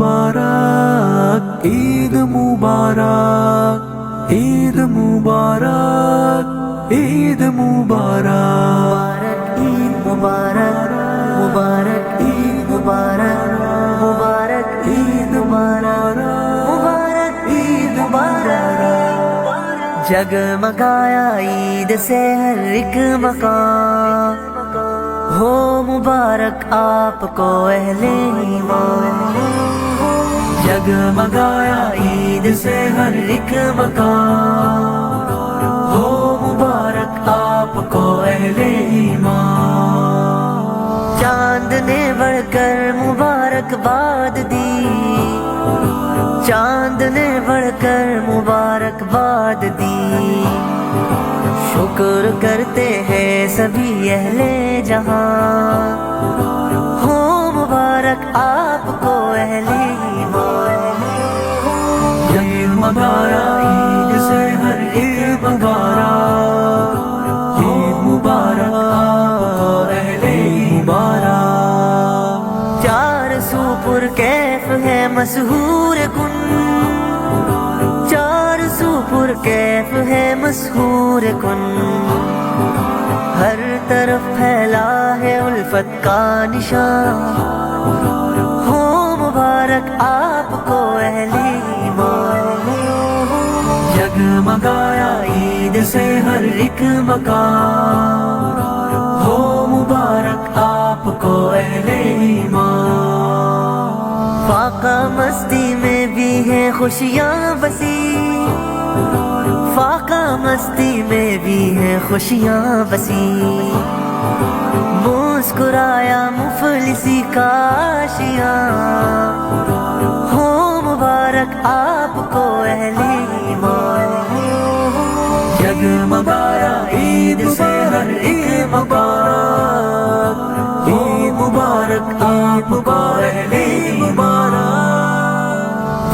मुबारक, ईद मुबारक, ईद मुबारक, ईद मुबारक, ईद मुबारक, मुबारक ईद मुबारक, मुबारक ईद मुबारक, मुबारक ईद मुबारक। जगमगाया ईद से हर एक मकान, हो मुबारक आपको अहले ईमान। जगमगाया ईद से हर एक मकान, हो मुबारक आपको अहले ईमान। चांद ने बढ़कर मुबारकबाद दी, चांद ने बढ़कर मुबारकबाद दी। शुक्र करते हैं सभी अहले जहां, हो मुबारक आपको अहले ईमान। जगमगाया ईद से हर एक मुबारक, ईद मुबारक आपको अहले मुबारक। चार सू पुरकैफ है मशहूर कुन, चार सू पुरकैफ है मशहूर कुन। हर तरफ फैला है उल्फत का निशान, हो मुबारक आपको अहले ईमान। जगमगाया ईद से हर एक मकान, हो मुबारक आपको अहले ईमान। फाका मस्ती में भी है खुशियाँ बसी, फाका मस्ती में भी है खुशियाँ बसी। मुस्कुराया मुफलिसी का आशियाँ, हो मुबारक आपको अहले ईमान। जगमगाया ईद से हर एक मुबारक, ईद मुबारक आपको अहले मुबारक।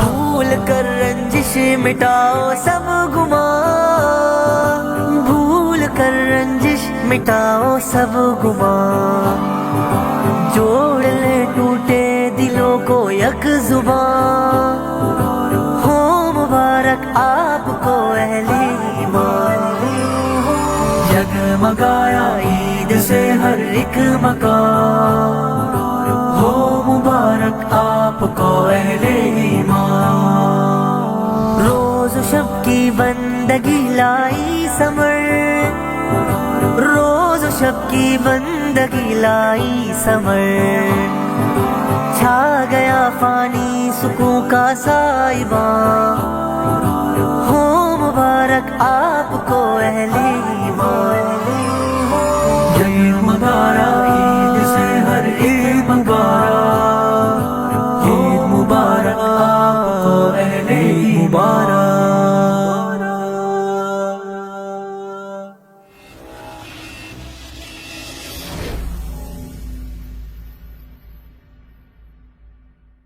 भूल कर रंजिश मिटाओ सब गुमा, भूल कर रंजिश मिटाओ सब गुमा। जोड़ ले टूटे दिलों को यक जुबान, हो मुबारक आपको अहले ईमान। जगमगाया ईद से हर एक मकान, हो मुबारक आपको अहले ईमान। रोज शब की बंदगी लाई समर, रोज शब की बंदगी लाई समर। छा गया फानी सुकून का साइबा, हो मुबारक आपको अहले